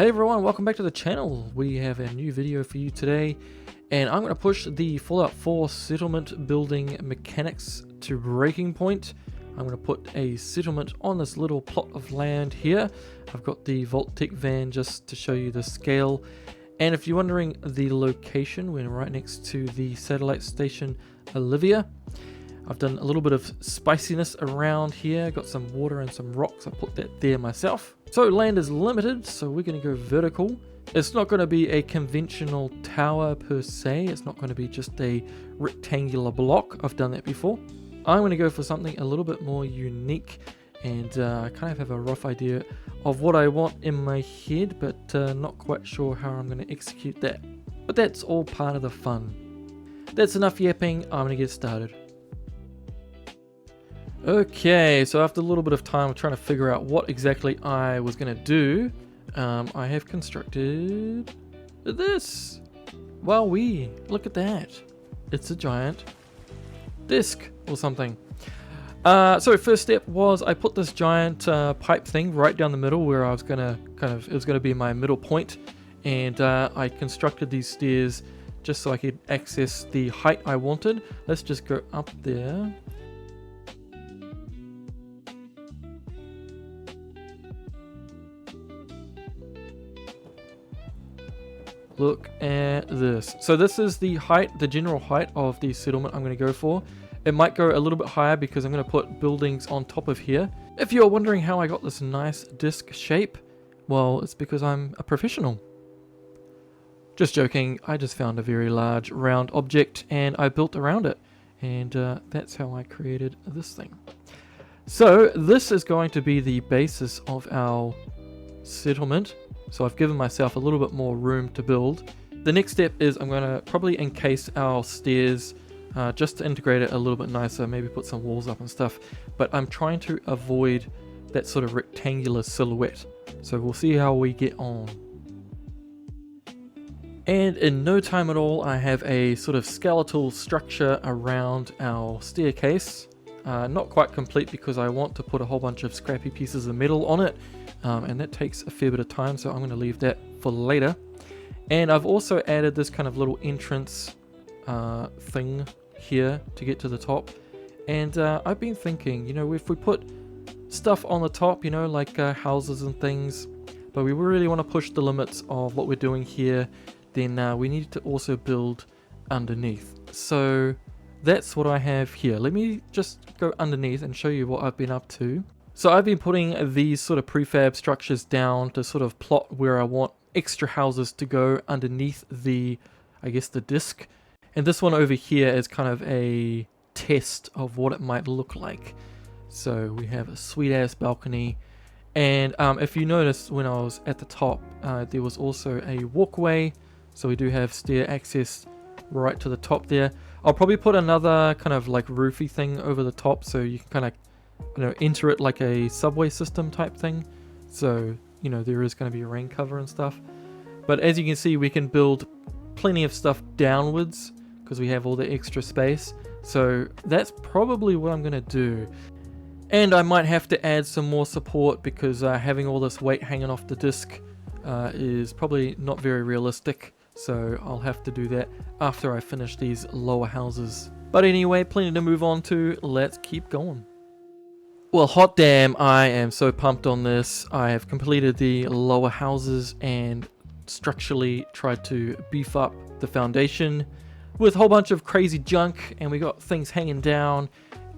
Hey everyone, welcome back to the channel. We have a new video for you today, and I'm going to push the Fallout 4 settlement building mechanics to breaking point. I'm going to put a settlement on this little plot of land here. I've got the Vault-Tec van just to show you the scale. And if you're wondering the location, we're right next to the satellite station Olivia. I've done a little bit of spiciness around here, got some water and some rocks. I put that there myself. So land is limited, so we're going to go vertical. It's not going to be a conventional tower per se. It's not going to be just a rectangular block. I've done that before. I'm going to go for something a little bit more unique, and I kind of have a rough idea of what I want in my head, but not quite sure how I'm going to execute that. But that's all part of the fun. That's enough yapping. I'm going to get started. Okay, so after a little bit of time of trying to figure out what exactly I was going to do, I have constructed this. Wowee, look at that. It's a giant disc or something. So first step was I put this giant pipe thing right down the middle where I was going to it was going to be my middle point, and I constructed these stairs just so I could access the height I wanted. Let's just go up there. Look at this. So this is the height, the general height of the settlement I'm going to go for. It might go a little bit higher because I'm going to put buildings on top of here. If you're wondering how I got this nice disc shape, well, it's because I'm a professional. Just joking, I just found a very large round object and I built around it. And that's how I created this thing. So this is going to be the basis of our settlement. So I've given myself a little bit more room to build. The next step is I'm going to probably encase our stairs just to integrate it a little bit nicer, maybe put some walls up and stuff. But I'm trying to avoid that sort of rectangular silhouette. So we'll see how we get on. And in no time at all, I have a sort of skeletal structure around our staircase. Not quite complete because I want to put a whole bunch of scrappy pieces of metal on it. And that takes a fair bit of time, so I'm going to leave that for later. And I've also added this kind of little entrance thing here to get to the top. And I've been thinking, you know, if we put stuff on the top, you know, like houses and things, but we really want to push the limits of what we're doing here, then we need to also build underneath. So that's what I have here. Let me just go underneath and show you what I've been up to. So I've been putting these sort of prefab structures down to sort of plot where I want extra houses to go underneath the, I guess, the disc. And this one over here is kind of a test of what it might look like. So we have a sweet ass balcony. And if you notice when I was at the top, there was also a walkway. So we do have stair access right to the top there. I'll probably put another kind of like roofy thing over the top so you can kind of, you know, enter it like a subway system type thing. So, you know, there is going to be a rain cover and stuff. But as you can see, we can build plenty of stuff downwards because we have all the extra space. So that's probably what I'm going to do. And I might have to add some more support because having all this weight hanging off the disc is probably not very realistic. So I'll have to do that after I finish these lower houses. But anyway, plenty to move on to. Let's keep going. Well, hot damn, I am so pumped on this. I have completed the lower houses and structurally tried to beef up the foundation with a whole bunch of crazy junk, and we got things hanging down.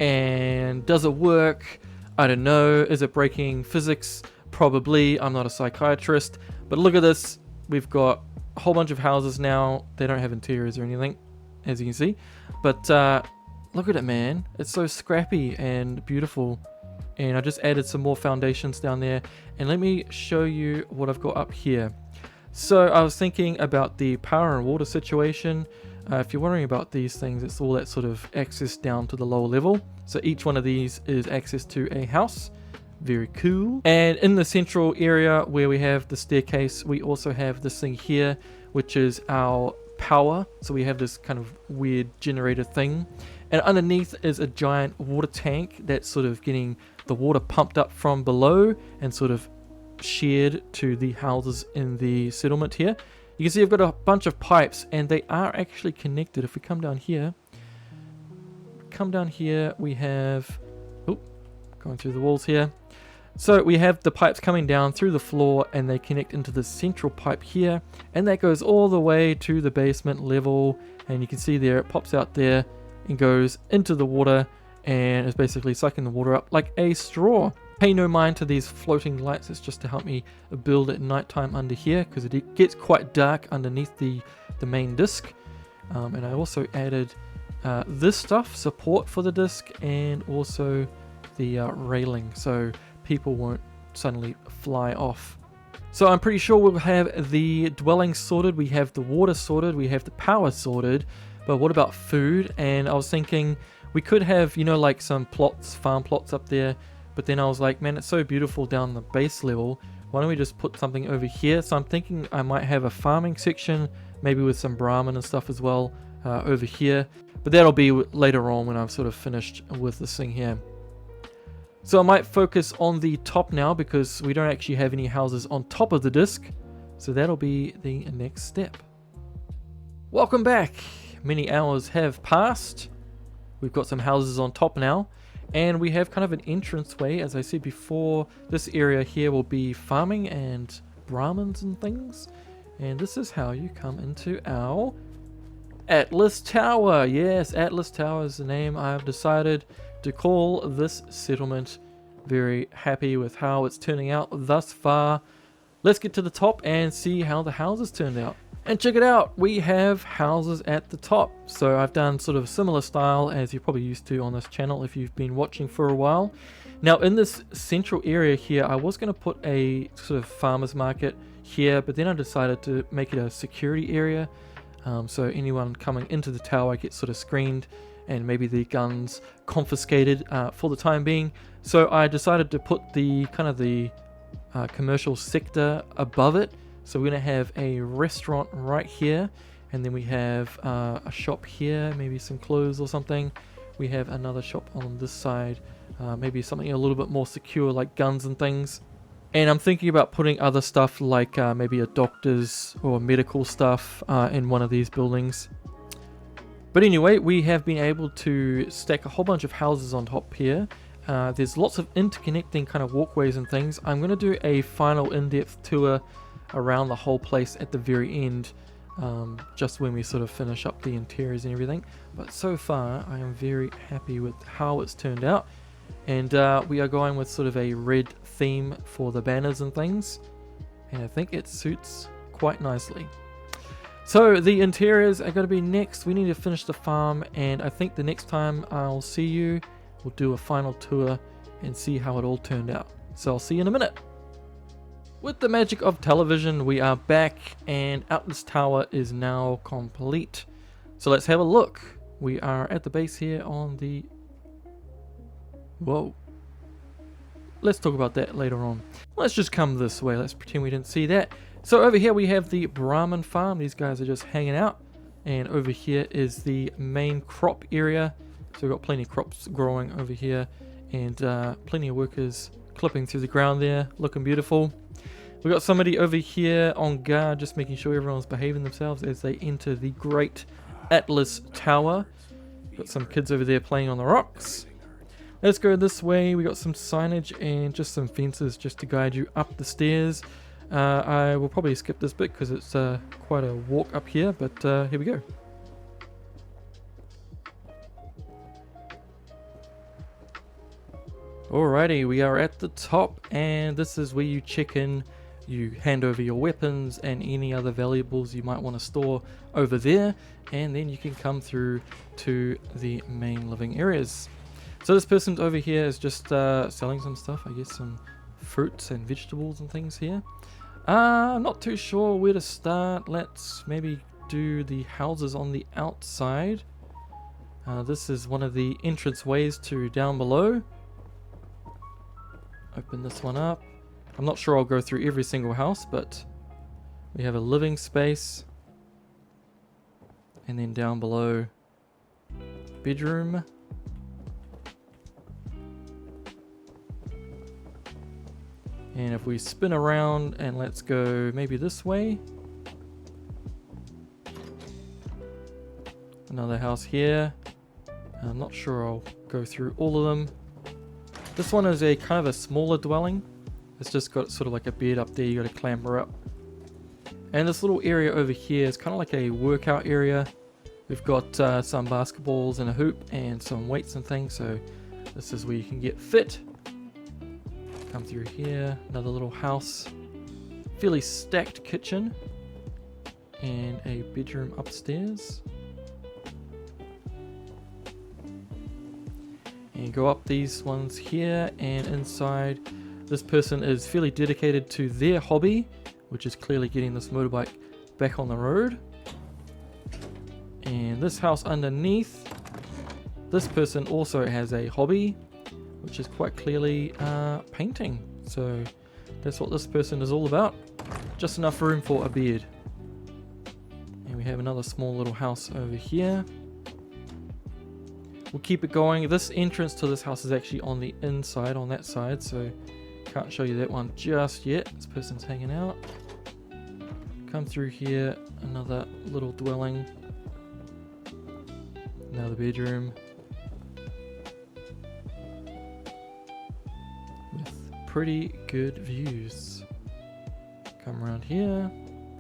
And does it work? I don't know. Is it breaking physics? Probably. I'm not a psychiatrist. But look at this. We've got a whole bunch of houses now. They don't have interiors or anything, as you can see. But look at it, man. It's so scrappy and beautiful. And I just added some more foundations down there. And let me show you what I've got up here. So I was thinking about the power and water situation. If you're wondering about these things, it's all that sort of access down to the lower level. So each one of these is access to a house. Very cool. And in the central area where we have the staircase, we also have this thing here, which is our power. So we have this kind of weird generator thing. And underneath is a giant water tank that's sort of getting the water pumped up from below and sort of shared to the houses in the settlement here. You can see I've got a bunch of pipes, and they are actually connected. If we come down here, we have, going through the walls here. So we have the pipes coming down through the floor, and they connect into the central pipe here, and that goes all the way to the basement level. And you can see there, it pops out there and goes into the water, and is basically sucking the water up like a straw. Pay no mind to these floating lights. It's just to help me build at nighttime under here, because it gets quite dark underneath the main disc. And I also added this stuff, support for the disc, and also the railing, so people won't suddenly fly off. So I'm pretty sure we'll have the dwelling sorted, we have the water sorted, we have the power sorted, but what about food? And I was thinking we could have, you know, like some plots, farm plots up there, but then I was like, man, it's so beautiful down the base level, why don't we just put something over here? So I'm thinking I might have a farming section, maybe with some Brahmin and stuff as well, over here, but that'll be later on when I've sort of finished with this thing here. So I might focus on the top now, because we don't actually have any houses on top of the disc. So that'll be the next step. Welcome back. Many hours have passed. We've got some houses on top now. And we have kind of an entranceway. As I said before, this area here will be farming and Brahmins and things. And this is how you come into our Atlas Tower. Yes, Atlas Tower is the name I've decided to call this settlement. Very happy with how it's turning out thus far. Let's get to the top and see how the houses turned out. And check it out, we have houses at the top. So I've done sort of a similar style as you're probably used to on this channel if you've been watching for a while. Now in this central area here, I was going to put a sort of farmer's market here, but then I decided to make it a security area. So anyone coming into the tower gets sort of screened, and maybe the guns confiscated for the time being. So I decided to put the kind of the commercial sector above it. So we're going to have a restaurant right here, and then we have a shop here, maybe some clothes or something. We have another shop on this side, maybe something a little bit more secure like guns and things. And I'm thinking about putting other stuff like maybe a doctor's or medical stuff in one of these buildings. But anyway, we have been able to stack a whole bunch of houses on top here. There's lots of interconnecting kind of walkways and things. I'm going to do a final in-depth tour around the whole place at the very end, just when we sort of finish up the interiors and everything. But so far, I am very happy with how it's turned out. And we are going with sort of a red theme for the banners and things. And I think it suits quite nicely. So the interiors are going to be next. We need to finish the farm, and I think the next time I'll see you, we'll do a final tour and see how it all turned out. So I'll see you in a minute. With the magic of television, we are back, and Atlas Tower is now complete. So let's have a look. We are at the base here on the... Whoa. Let's talk about that later on. Let's just come this way. Let's pretend we didn't see that. So over here we have the Brahmin farm. These guys are just hanging out. And over here is the main crop area. So we've got plenty of crops growing over here. And plenty of workers clipping through the ground there. Looking beautiful. We've got somebody over here on guard, just making sure everyone's behaving themselves as they enter the great Atlas Tower. Got some kids over there playing on the rocks. Let's go this way. We got some signage and just some fences just to guide you up the stairs. I will probably skip this bit because it's quite a walk up here, but here we go. Alrighty, we are at the top, and this is where you check in. You hand over your weapons and any other valuables you might want to store over there, and then you can come through to the main living areas. So this person over here is just selling some stuff, I guess some fruits and vegetables and things here. I'm not too sure where to start. Let's maybe do the houses on the outside. This is one of the entrance ways to down below. Open this one up. I'm not sure I'll go through every single house, but we have a living space. And then down below, bedroom. And if we spin around and let's go maybe this way. Another house here. I'm not sure I'll go through all of them. This one is a kind of a smaller dwelling. It's just got sort of like a bed up there you got to clamber up. And this little area over here is kind of like a workout area. We've got some basketballs and a hoop and some weights and things, so this is where you can get fit. Come through here, another little house. Fairly stacked kitchen. And a bedroom upstairs. And go up these ones here, and inside this person is fairly dedicated to their hobby, which is clearly getting this motorbike back on the road. And this house underneath, this person also has a hobby, which is quite clearly painting. So that's what this person is all about. Just enough room for a bed. And we have another small little house over here. We'll keep it going. This entrance to this house is actually on the inside, on that side, so can't show you that one just yet. This person's hanging out. Come through here, another little dwelling. Another bedroom. With pretty good views. Come around here.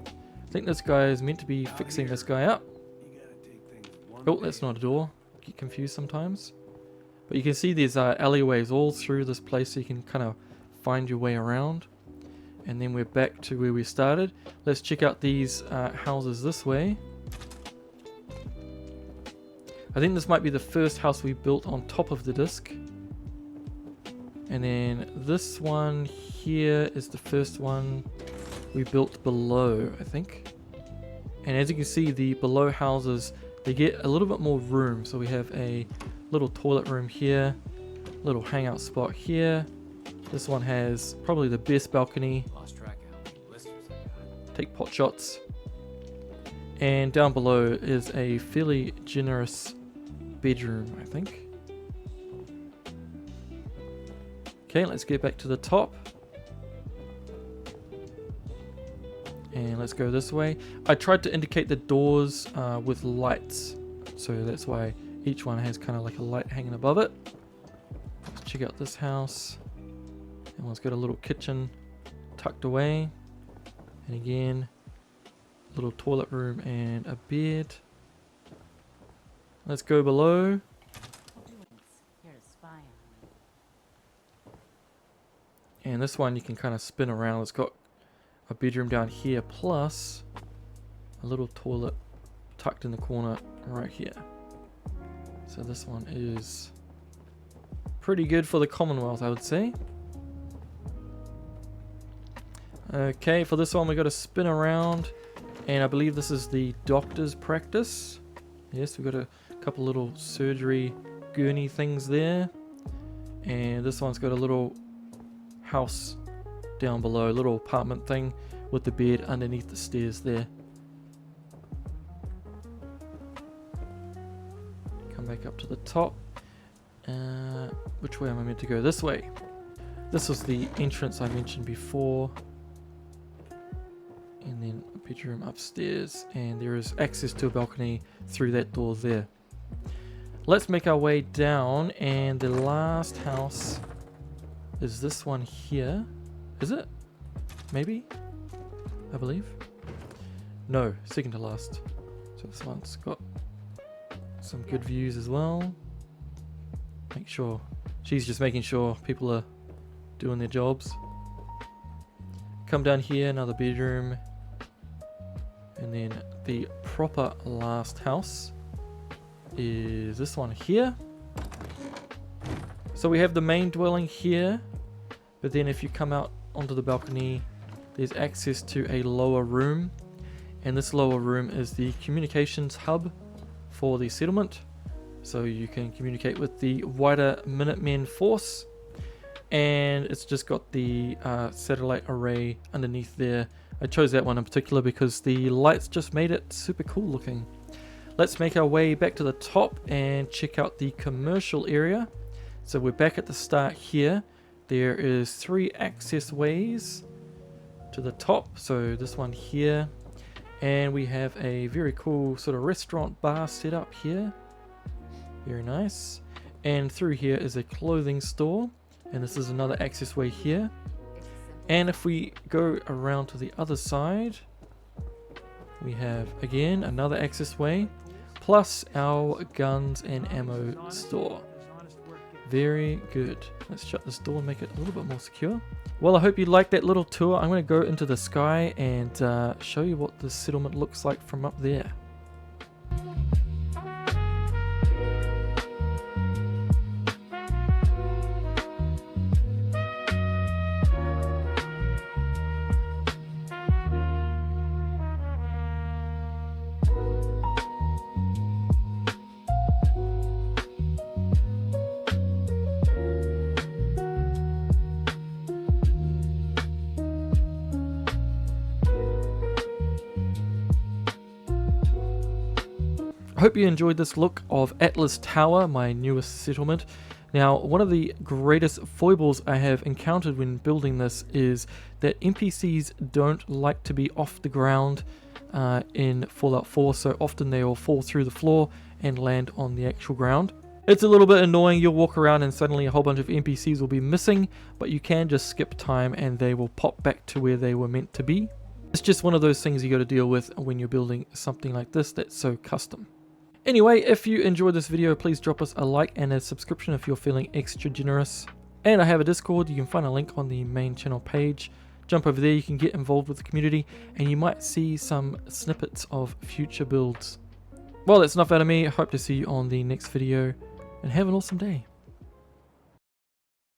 I think this guy is meant to be fixing this guy up. Oh, that's not a door. Get confused sometimes. But you can see there's alleyways all through this place, so you can kind of find your way around. And then we're back to where we started. Let's check out these houses this way. I think this might be the first house we built on top of the disc. And then this one here is the first one we built below, I think. And as you can see, the below houses, they get a little bit more room. So we have a little toilet room here, little hangout spot here. This one has probably the best balcony. Lost track of how many blisters I got. Take pot shots. And down below is a fairly generous bedroom, I think. Okay, let's get back to the top. And let's go this way. I tried to indicate the doors with lights, so that's why each one has kind of like a light hanging above it. Let's check out this house. And let's got a little kitchen tucked away. And again, little toilet room and a bed. Let's go below. And this one you can kind of spin around. It's got a bedroom down here plus a little toilet tucked in the corner right here. So this one is pretty good for the Commonwealth, I would say. Okay, for this one we got to spin around, and I believe this is the doctor's practice. Yes, we've got a couple little surgery gurney things there, and this one's got a little house down below, little apartment thing with the bed underneath the stairs there. Come back up to the top. Which way am I meant to go? This way. This was the entrance I mentioned before. And then a bedroom upstairs, and there is access to a balcony through that door there. Let's make our way down, and the last house is this one here. Is it? Maybe? I believe. No, second to last. So this one's got some good views as well. Make sure. She's just making sure people are doing their jobs. Come down here, another bedroom. And then the proper last house is this one here. So we have the main dwelling here, but then if you come out onto the balcony, there's access to a lower room, and this lower room is the communications hub for the settlement, so you can communicate with the wider Minutemen force. And it's just got the satellite array underneath there. I chose that one in particular because the lights just made it super cool looking. Let's make our way back to the top and check out the commercial area. So we're back at the start here. There is 3 access ways to the top, so this one here, and we have a very cool sort of restaurant bar set up here. Very nice. And through here is a clothing store, and this is another access way here. And if we go around to the other side, we have again another access way, plus our guns and ammo store. Very good. Let's shut this door and make it a little bit more secure. Well, I hope you liked that little tour. I'm going to go into the sky and show you what the settlement looks like from up there. I hope you enjoyed this look of Atlas Tower, my newest settlement. Now, one of the greatest foibles I have encountered when building this is that NPCs don't like to be off the ground in Fallout 4, so often they will fall through the floor and land on the actual ground. It's a little bit annoying. You'll walk around and suddenly a whole bunch of NPCs will be missing, but you can just skip time and they will pop back to where they were meant to be. It's just one of those things you got to deal with when you're building something like this that's so custom. Anyway, if you enjoyed this video, please drop us a like and a subscription if you're feeling extra generous. And I have a Discord. You can find a link on the main channel page. Jump over there, you can get involved with the community, and you might see some snippets of future builds. Well, that's enough out of me. I hope to see you on the next video, and have an awesome day.